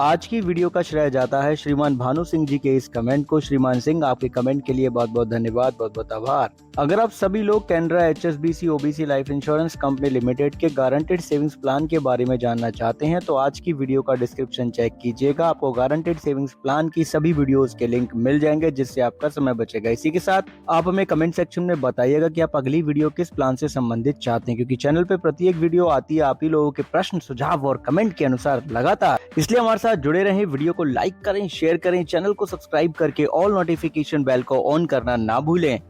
आज की वीडियो का श्रेय जाता है श्रीमान भानु सिंह जी के इस कमेंट को। श्रीमान सिंह, आपके कमेंट के लिए बहुत बहुत धन्यवाद, बहुत बहुत आभार। अगर आप सभी लोग Canara HSBC OBC life insurance company limited के गारंटेड सेविंग्स प्लान के बारे में जानना चाहते हैं तो आज की वीडियो का डिस्क्रिप्शन चेक कीजिएगा। आपको गारंटेड सेविंग्स प्लान की सभी वीडियोस के लिंक मिल जाएंगे, जिससे आपका समय बचेगा। इसी के साथ आप हमें कमेंट सेक्शन में बताइएगा कि आप अगली वीडियो किस प्लान से संबंधित चाहते हैं, क्योंकि चैनल पे प्रत्येक वीडियो आती है आप ही लोगों के प्रश्न, सुझाव और कमेंट के अनुसार लगातार। इसलिए हमारे साथ जुड़े रहें, वीडियो को लाइक करें, शेयर करें, चैनल को सब्सक्राइब करके ऑल नोटिफिकेशन बेल को ऑन करना ना भूलें।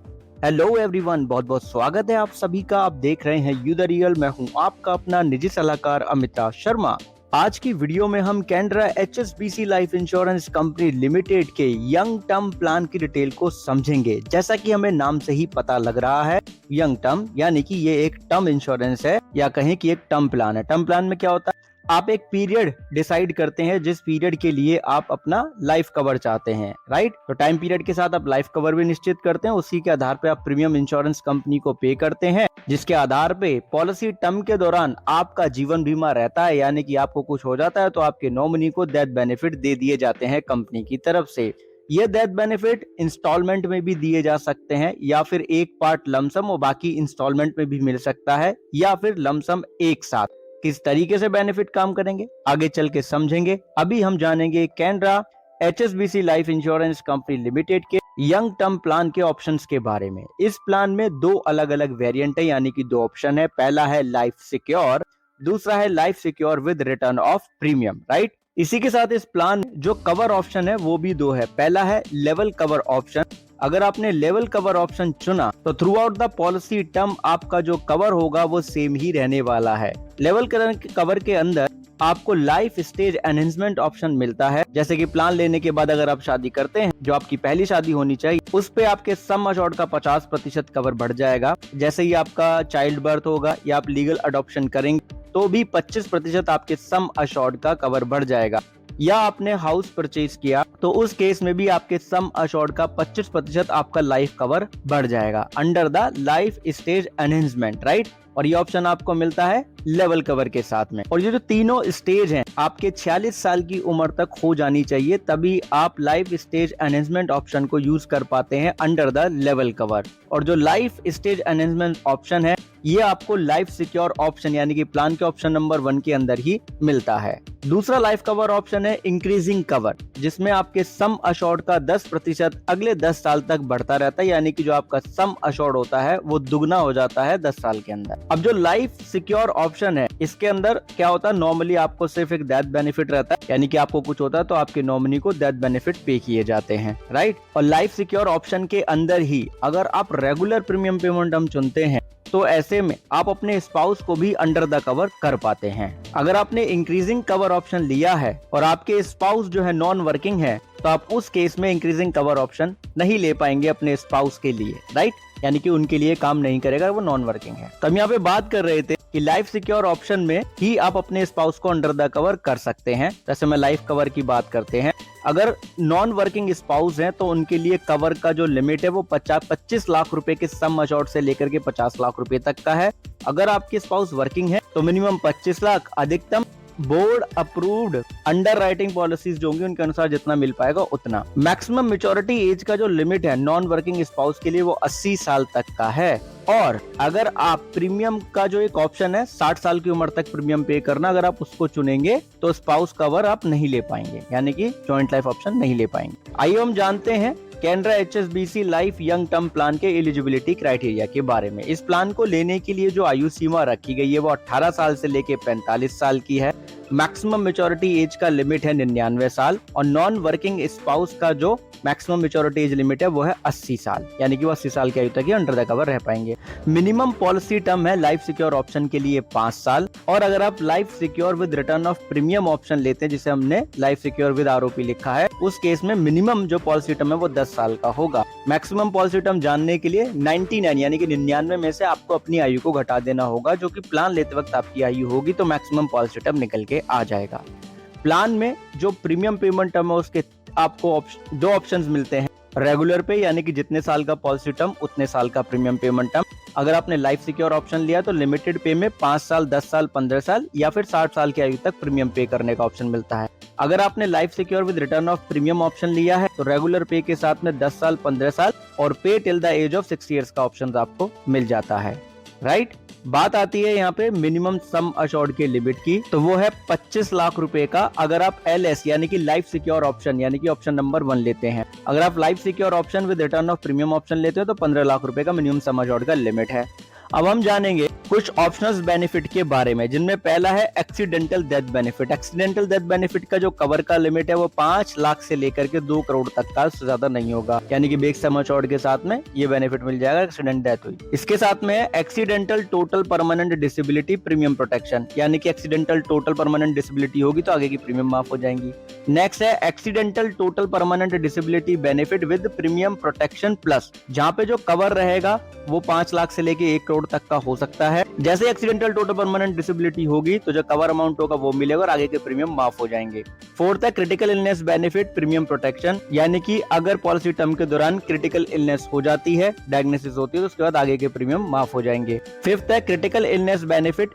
हेलो एवरीवन, बहुत बहुत स्वागत है आप सभी का। आप देख रहे हैं यू द रियल। मैं हूं आपका अपना निजी सलाहकार अमिता शर्मा। आज की वीडियो में हम Canara HSBC life insurance company limited के यंग टर्म प्लान की डिटेल को समझेंगे। जैसा कि हमें नाम से ही पता लग रहा है, यंग टर्म यानी कि ये एक टर्म इंश्योरेंस है, या कहें कि एक टर्म प्लान है। टर्म प्लान में क्या होता है, आप एक पीरियड डिसाइड करते हैं जिस पीरियड के लिए आप अपना लाइफ कवर चाहते हैं, राइट। तो टाइम पीरियड के साथ आप लाइफ कवर भी निश्चित करते हैं, उसी के आधार पे आप प्रीमियम इंश्योरेंस कंपनी को पे करते हैं, जिसके आधार पे पॉलिसी टर्म के दौरान आपका जीवन बीमा रहता है। यानी कि आपको कुछ हो जाता है तो आपके नॉमिनी को डेथ बेनिफिट दे दिए जाते हैं कंपनी की तरफ से। ये डेथ बेनिफिट इंस्टॉलमेंट में भी दिए जा सकते हैं, या फिर एक पार्ट लमसम और बाकी इंस्टॉलमेंट में भी मिल सकता है, या फिर लमसम एक साथ। किस तरीके से बेनिफिट काम करेंगे आगे चल के समझेंगे। अभी हम जानेंगे Canara HSBC life insurance company limited के यंग टर्म प्लान के ऑप्शंस के बारे में। इस प्लान में दो अलग अलग वेरिएंट है, यानी कि दो ऑप्शन है। पहला है लाइफ सिक्योर, दूसरा है life secure with return of premium, right. इसी के साथ इस प्लान जो कवर ऑप्शन है वो भी दो है। पहला है लेवल कवर ऑप्शन। अगर आपने लेवल कवर ऑप्शन चुना तो through out the policy term आपका जो कवर होगा वो सेम ही रहने वाला है। लेवल कवर के अंदर आपको लाइफ स्टेज एनहेंसमेंट ऑप्शन मिलता है। जैसे कि प्लान लेने के बाद अगर आप शादी करते हैं, जो आपकी पहली शादी होनी चाहिए, उस पे आपके सम अशोर्ड का 50% कवर बढ़ जाएगा। जैसे ही आपका चाइल्ड बर्थ होगा या आप लीगल अडॉप्शन करेंगे तो भी 25% आपके सम अशोर्ड का कवर बढ़ जाएगा। या आपने हाउस परचेज किया तो उस केस में भी आपके सम अशोर्ड का 25% आपका लाइफ कवर बढ़ जाएगा under the life stage enhancement, right. और ये ऑप्शन आपको मिलता है लेवल कवर के साथ में। और ये जो तीनों स्टेज हैं आपके 46 साल की उम्र तक हो जानी चाहिए, तभी आप लाइफ स्टेज एनहेंसमेंट ऑप्शन को यूज कर पाते हैं अंडर द लेवल कवर। और जो लाइफ स्टेज एनहेंसमेंट ऑप्शन है ये आपको लाइफ सिक्योर ऑप्शन यानी कि प्लान के ऑप्शन नंबर 1 के अंदर ही मिलता है। दूसरा लाइफ कवर ऑप्शन है इंक्रीजिंग कवर, जिसमें आपके सम अशोर्ड का 10% अगले 10 साल तक बढ़ता रहता है। यानी कि जो आपका सम अशोर्ड होता है वो दुगना हो जाता है 10 साल के अंदर। अब जो लाइफ सिक्योर ऑप्शन है इसके अंदर क्या होता है, नॉर्मली आपको सिर्फ एक डेथ बेनिफिट रहता है, यानी कि आपको कुछ होता है तो आपके नॉमिनी को डेथ बेनिफिट पे किए जाते हैं, राइट। और लाइफ सिक्योर ऑप्शन के अंदर ही अगर आप रेगुलर प्रीमियम पेमेंट हम चुनते हैं तो ऐसे में आप अपने स्पाउस को भी अंडर द कवर कर पाते हैं। अगर आपने इंक्रीजिंग कवर ऑप्शन लिया है और आपके स्पाउस जो है नॉन वर्किंग है तो आप उस केस में इंक्रीजिंग कवर ऑप्शन नहीं ले पाएंगे अपने स्पाउस के लिए, राइट। यानी कि उनके लिए काम नहीं करेगा, वो नॉन वर्किंग है। तो हम यहाँ पे बात कर रहे थे कि लाइफ सिक्योर ऑप्शन में ही आप अपने स्पाउस को अंडर द कवर कर सकते हैं। जैसे मैं लाइफ कवर की बात करते हैं, अगर नॉन वर्किंग स्पाउस हैं तो उनके लिए कवर का जो लिमिट है वो 25 लाख रुपए के सम अशोर्ड से लेकर के 50 लाख रुपए तक का है। अगर आपके स्पाउस वर्किंग है तो मिनिमम 25 लाख, अधिकतम board approved under writing policies जो होंगी उनके अनुसार जितना मिल पाएगा उतना। मैक्सिमम मेच्योरिटी एज का जो लिमिट है नॉन वर्किंग स्पाउस के लिए वो 80 साल तक का है। और अगर आप प्रीमियम का जो एक ऑप्शन है 60 साल की उम्र तक प्रीमियम पे करना, अगर आप उसको चुनेंगे तो स्पाउस कवर आप नहीं ले पाएंगे, यानी कि जॉइंट लाइफ ऑप्शन नहीं ले पाएंगे। आइए हम जानते हैं Canara HSBC life young term plan के एलिजिबिलिटी क्राइटेरिया के बारे में। इस प्लान को लेने के लिए जो आयु सीमा रखी गई है वो 18 साल से लेके 45 साल की है। मैक्सिमम मेच्योरिटी एज का लिमिट है 99 साल और नॉन वर्किंग स्पाउस का जो मैक्सिमम मेच्योरिटी एज लिमिट है वो है 80 साल, यानी कि वो 80 साल की आयु तक ही अंडर द कवर रह पाएंगे। मिनिमम पॉलिसी टर्म है लाइफ सिक्योर ऑप्शन के लिए 5 साल। और अगर आप life secure with return of premium option लेते हैं, जिसे हमने लाइफ सिक्योर विद आरओपी लिखा है, उस केस में मिनिमम जो पॉलिसी टर्म है वो 10 साल का होगा। मैक्सिमम पॉलिसी टर्म जानने के लिए 99 यानी कि 99 में से आपको अपनी आयु को घटा देना होगा, जो कि प्लान लेते वक्त आपकी आयु होगी, तो मैक्सिमम पॉलिसी टर्म निकल के आ जाएगा। प्लान में जो प्रीमियम पेमेंट टर्म है उसके आपको दो ऑप्शंस मिलते हैं। रेगुलर पे यानी कि जितने साल का पॉलिसी टर्म उतने साल का प्रीमियम पेमेंट टर्म, अगर आपने लाइफ सिक्योर ऑप्शन लिया तो लिमिटेड पे में 5 साल, 10 साल, 15 साल या फिर 60 साल की आयु तक प्रीमियम पे करने का ऑप्शन मिलता है। अगर आपने life secure with return of premium option लिया है तो रेगुलर पे के साथ में 10 साल, 15 साल और पे till the age of 60 years का ऑप्शन आपको मिल जाता है। राइट, बात आती है यहाँ पे मिनिमम सम अशोर्ड के लिमिट की, तो वो है 25 लाख रुपए का। अगर आप LS यानी कि लाइफ सिक्योर ऑप्शन यानी कि ऑप्शन नंबर 1 लेते हैं, अगर आप life secure option with return of premium option लेते हो तो 15 लाख रुपए का मिनिमम सम अशोर्ड का लिमिट है। अब हम जानेंगे कुछ ऑप्शनल बेनिफिट के बारे में, जिनमें पहला है accidental death benefit. Accidental death benefit का जो कवर का लिमिट है वो 5 लाख से लेकर के 2 करोड़ तक का, उससे ज्यादा नहीं होगा। यानी कि बेस सम अशोर्ड के साथ में ये बेनिफिट मिल जाएगा एक्सीडेंट डेथ हुई। इसके साथ में है accidental total permanent disability premium protection, यानी कि एक्सीडेंटल टोटल परमानेंट डिसेबिलिटी होगी तो आगे की प्रीमियम माफ हो जाएंगी। नेक्स्ट है accidental total permanent disability benefit with premium protection plus, जहाँ पे जो कवर रहेगा वो 5 लाख से लेके 1 करोड़ तक का हो सकता है। जैसे एक्सीडेंटल टोटल परमानेंट डिसेबिलिटी होगी तो जो कवर अमाउंट होगा वो मिलेगा और आगे के प्रीमियम माफ हो जाएंगे। फोर्थ है critical illness benefit premium protection, यानी कि अगर पॉलिसी टर्म के दौरान क्रिटिकल इलनेस हो जाती है, डायग्नोसिस होती है, तो उसके बाद आगे के प्रीमियम माफ हो जाएंगे। फिफ्थ है critical illness benefit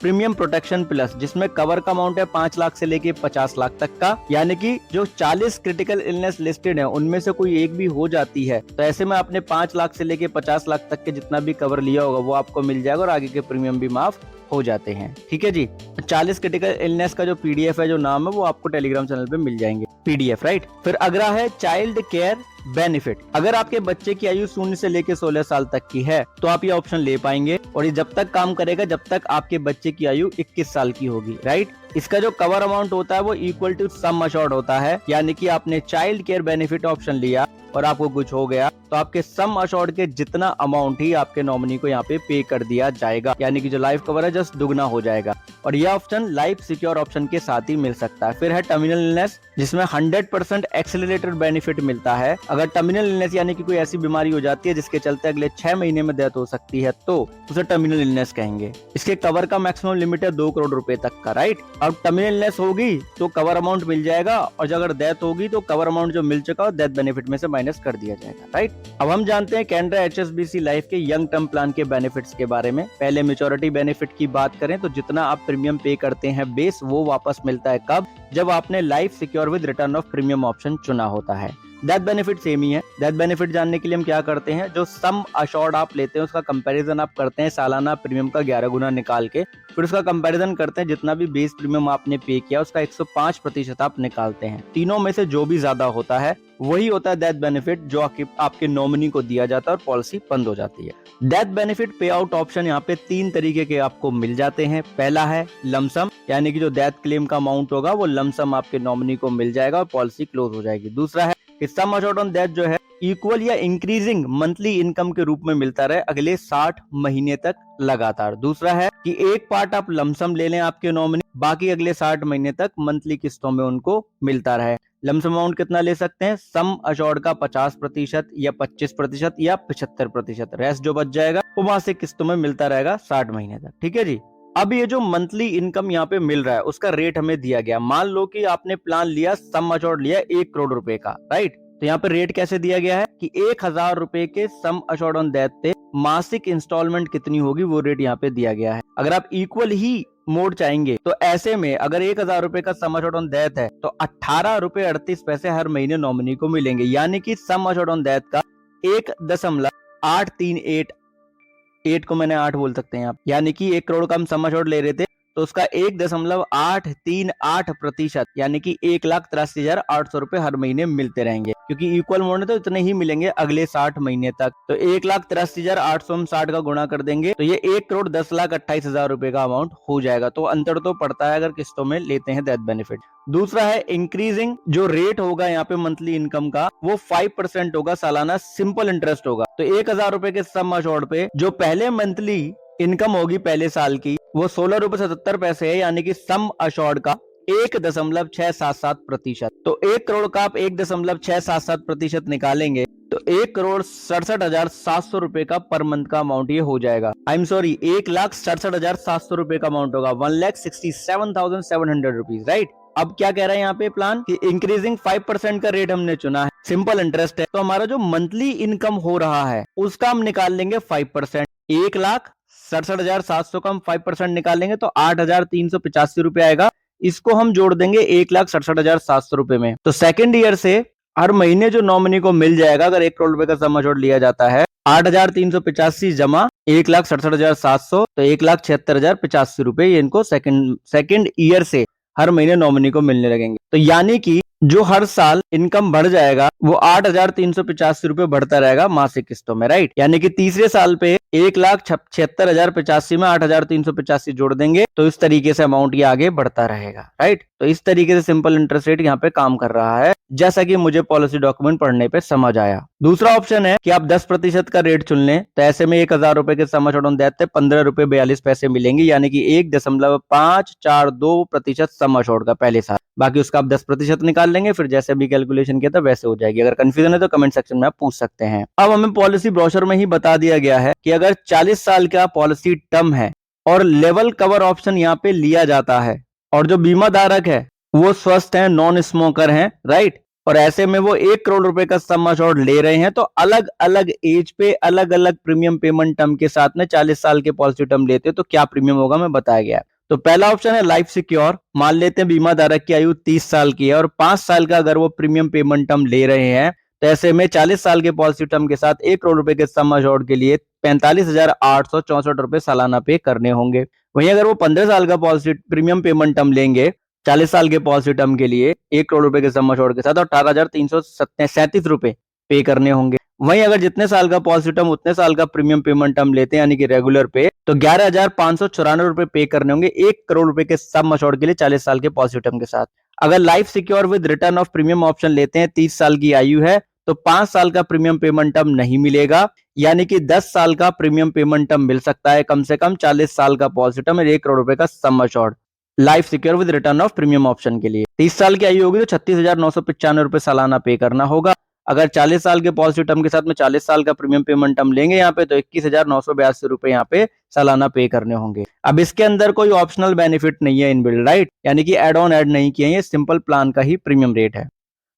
premium protection plus, जिसमें कवर का अमाउंट है 5 लाख से लेके 50 लाख तक का, यानी कि जो 40 क्रिटिकल इलनेस लिस्टेड है उनमें से कोई एक भी हो जाती है तो ऐसे में आपने 5 लाख से लेके 50 लाख तक के जितना भी कवर लिया होगा वो आपको मिल जाएगा और आगे के प्रीमियम भी माफ हो जाते हैं। ठीक है जी, 40 क्रिटिकल इलनेस का जो PDF है, जो नाम है, वो आपको टेलीग्राम चैनल पे मिल जाएंगे PDF। राइट, फिर अगला है चाइल्ड केयर बेनिफिट। अगर आपके बच्चे की आयु 0 से लेकर 16 साल तक की है तो आप ये ऑप्शन ले पाएंगे और ये जब तक काम करेगा जब तक आपके बच्चे की आयु 21 साल की होगी। राइट, इसका जो कवर अमाउंट होता है वो इक्वल टू सम अशोर्ड होता है, यानी कि आपने चाइल्ड केयर बेनिफिट ऑप्शन लिया और आपको कुछ हो गया तो आपके सम अशोर्ड के जितना अमाउंट ही आपके नॉमिनी को यहाँ पे पे कर दिया जाएगा, यानी कि जो लाइफ कवर है जस्ट दुगना हो जाएगा। और यह ऑप्शन लाइफ सिक्योर ऑप्शन के साथ ही मिल सकता है। फिर है टर्मिनल इलनेस, जिसमें 100% एक्सेलरेटेड बेनिफिट मिलता है। अगर टर्मिनल इलनेस यानी कि कोई ऐसी बीमारी हो जाती है जिसके चलते अगले 6 महीने में डेथ हो सकती है तो उसे टर्मिनल इलनेस कहेंगे। इसके कवर का मैक्सिमम लिमिट है 2 करोड़ रुपए तक का। राइट, अब टर्मिनल इलनेस होगी तो कवर अमाउंट मिल जाएगा और अगर डेथ होगी तो कवर अमाउंट जो मिल चुका है डेथ बेनिफिट में से माइनस कर दिया जाएगा। राइट, अब हम जानते हैं कैनरा HSBC लाइफ के यंग टर्म प्लान के बेनिफिट्स के बारे में। पहले मैच्योरिटी बेनिफिट की बात करें तो जितना आप प्रीमियम पे करते हैं बेस, वो वापस मिलता है कब? जब आपने life secure with return of premium option चुना होता है। डेथ बेनिफिट सेम ही है। डेथ बेनिफिट जानने के लिए हम क्या करते हैं, जो सम अशोर्ड आप लेते हैं उसका कंपैरिजन आप करते हैं सालाना प्रीमियम का 11 गुना निकाल के, फिर उसका कंपैरिजन करते हैं जितना भी बेस प्रीमियम आपने पे किया उसका 105% आप निकालते हैं। तीनों में से जो भी ज्यादा होता है वही होता है डेथ बेनिफिट जो आपके नॉमिनी को दिया जाता है और पॉलिसी बंद हो जाती है। डेथ बेनिफिट पे आउट ऑप्शन यहाँ पे 3 तरीके के आपको मिल जाते हैं। पहला है लमसम, यानी कि जो डेथ क्लेम का अमाउंट होगा वो लमसम आपके नॉमिनी को मिल जाएगा और पॉलिसी क्लोज हो जाएगी। दूसरा है कि सम अशोर्ड ऑन डेथ जो है इक्वल या इंक्रीजिंग मंथली इनकम के रूप में मिलता रहे अगले 60 महीने तक लगातार। दूसरा है कि एक पार्ट आप लमसम ले लें आपके नॉमिनी, बाकी अगले 60 महीने तक मंथली किस्तों में उनको मिलता रहे। लमसम अमाउंट कितना ले सकते हैं? सम अशोर्ड का 50% या 25% या 75%। रेस्ट जो बच जाएगा वो मासिक किस्तों में मिलता रहेगा 60 महीने तक। ठीक है जी। अब ये जो मंथली इनकम यहाँ पे मिल रहा है उसका रेट हमें दिया गया। मान लो कि आपने प्लान लिया, सम अशोर्ड लिया 1 करोड़ रुपए का। राइट, तो यहाँ पे रेट कैसे दिया गया है कि 1000 रुपए के सम अशोर्ड ऑन डेथ पे मासिक इंस्टॉलमेंट कितनी होगी वो रेट यहाँ पे दिया गया है। अगर आप इक्वल ही मोड चाहेंगे तो ऐसे में अगर 1000 रुपए का सम अशोर्ड ऑन डेथ है तो 18 रुपए 38 पैसे हर महीने नॉमिनी को मिलेंगे, यानी कि सम अशोर्ड ऑन डेथ का 1.838 को मैंने 8 बोल सकते हैं आप, यानी कि 1 करोड़ का हम सम अशोर्ड ले रहे थे तो उसका 1.838% यानी कि 1,83,800 रुपए हर महीने मिलते रहेंगे, क्योंकि इक्वल मोड में तो इतने ही मिलेंगे अगले 60 महीने तक। तो 1,83,800 हम 60 का गुणा कर देंगे तो ये 1,10,28,000 रुपए का अमाउंट हो जाएगा। तो अंतर तो पड़ता है अगर किस्तों में लेते हैं डेथ बेनिफिट। दूसरा है इंक्रीजिंग, जो रेट होगा यहाँ पे मंथली इनकम का वो 5% होगा, सालाना सिंपल इंटरेस्ट होगा। तो 1000 रुपए के सम अशोर्ड पे जो पहले मंथली इनकम होगी पहले साल की वो 16 रुपए 77 पैसे है, यानी कि सम अशोर्ड का 1.677%। तो 1 करोड़ का आप 1.677% निकालेंगे तो 1,67,700 रुपए का पर मंथ का अमाउंट ये हो जाएगा। 1,67,700 रुपए का अमाउंट होगा, 1,67,700 रुपीज। राइट, अब क्या कह रहा है यहाँ पे प्लान कि इंक्रीजिंग 5% का रेट हमने चुना है, सिंपल इंटरेस्ट है, तो हमारा जो मंथली इनकम हो रहा है उसका हम निकाल लेंगे 5%। 1,67,700 का हम 5% निकालेंगे तो 8,385 रुपए आएगा। इसको हम जोड़ देंगे 1,67,700 रुपए में। तो सेकेंड ईयर से हर महीने जो नॉमिनी को मिल जाएगा, अगर 1 करोड़ रुपए का सम एश्योर्ड लिया जाता है, 8,385 जमा 1,67,700, तो 1,76,085 रुपए ये इनको सेकेंड ईयर से हर महीने नॉमिनी को मिलने लगेंगे। तो यानी कि जो हर साल इनकम बढ़ जाएगा वो 8,385 रुपए बढ़ता रहेगा मासिक किस्तों में, राइट। यानी कि तीसरे साल पे 1,76,085 में 8,385 जोड़ देंगे तो इस तरीके से अमाउंट ये आगे बढ़ता रहेगा, राइट। तो इस तरीके से सिंपल इंटरेस्ट रेट यहाँ पे काम कर रहा है, जैसा कि मुझे पॉलिसी डॉक्यूमेंट पढ़ने पे समझ आया। दूसरा ऑप्शन है कि आप 10% का रेट चुन लें, तो ऐसे में 1,000 रुपए के सम एश्योर्ड ऑन डेथ 15 रुपए 42 पैसे मिलेंगे, यानी कि 1.542% सम एश्योर्ड का पहले साल। बाकी उसका आप 10% निकाल लेंगे, फिर जैसे भी कैलकुलेशन किया था वैसे हो जाएगी। अगर कंफ्यूजन है तो कमेंट सेक्शन में आप पूछ सकते हैं। अब हमें पॉलिसी ब्रोशर में ही बता दिया गया है कि अगर 40 साल का पॉलिसी टर्म है और लेवल कवर ऑप्शन यहाँ पे लिया जाता है और जो बीमा धारक है वो स्वस्थ है, नॉन स्मोकर है, राइट, और ऐसे में वो 1 करोड़ रुपए का सम एश्योर्ड ले रहे हैं, तो अलग अलग एज पे अलग अलग प्रीमियम पेमेंट टर्म के साथ में 40 साल के पॉलिसी टर्म लेते हैं तो क्या प्रीमियम होगा मैं बताया गया है। तो पहला ऑप्शन है लाइफ सिक्योर। मान लेते हैं बीमा धारक की आयु 30 साल की है और 5 साल का अगर वो प्रीमियम पेमेंट टर्म ले रहे हैं, तो ऐसे में 40 साल के पॉलिसी टर्म के साथ 1 करोड़ रुपए के सम एश्योर्ड के लिए 45,864 रुपए सालाना पे करने होंगे। वहीं अगर वो 15 साल का पॉलिसी प्रीमियम पेमेंट टर्म लेंगे 40 साल के पॉलिसी टर्म के लिए 1 करोड़ रुपए के सम एश्योर्ड के साथ, और 18,337 रुपए पे करने होंगे। वहीं अगर जितने साल का पॉलिसी टर्म उतने साल का प्रीमियम पेमेंट टर्म लेते हैं यानी कि रेगुलर पे, तो 11,594 रुपए पे करने होंगे 1 करोड़ रुपए के सम एश्योर्ड के लिए 40 साल के पॉलिसी टर्म के साथ। अगर life secure with return of premium option लेते हैं, 30 साल की आयु है, तो 5 साल का प्रीमियम पेमेंट टर्म नहीं मिलेगा, यानी कि 10 साल का प्रीमियम पेमेंट टर्म मिल सकता है कम से कम 40 साल का पॉलिसी टर्म 1 करोड़ रुपए का sum assured life secure with return of premium option के लिए। 30 साल की आयु होगी तो 36,995 रुपए सालाना पे करना होगा। अगर 40 साल के पॉलिसी टर्म के साथ में 40 साल का प्रीमियम पेमेंट टर्म लेंगे यहाँ पे, तो 21,982 रुपए यहाँ पे सालाना पे करने होंगे। अब इसके अंदर कोई ऑप्शनल बेनिफिट नहीं है इनबिल्ड, राइट, यानी कि एड ऑन ऐड नहीं किए, ये सिंपल प्लान का ही प्रीमियम रेट है,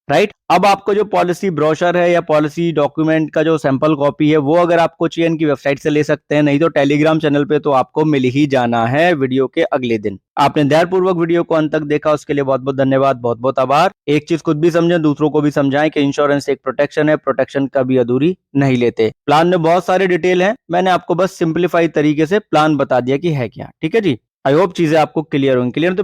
राइट। अब आपको जो पॉलिसी ब्रोशर है या पॉलिसी डॉक्यूमेंट का जो सैंपल कॉपी है वो अगर आपको चाहिए इनकी वेबसाइट से ले सकते हैं, नहीं तो टेलीग्राम चैनल पे तो आपको मिल ही जाना है वीडियो के अगले दिन। आपने ध्यानपूर्वक वीडियो को अंत तक देखा उसके लिए बहुत बहुत धन्यवाद, बहुत बहुत आभार। एक चीज खुद भी समझें, दूसरों को भी समझाएं कि इंश्योरेंस एक प्रोटेक्शन है, प्रोटेक्शन कभी अधूरी नहीं लेते। प्लान में बहुत सारे डिटेल है, मैंने आपको बस सिंप्लीफाई तरीके से प्लान बता दिया कि है क्या, ठीक है जी। आई होप चीजें आपको क्लियर होंगी। क्लियर तो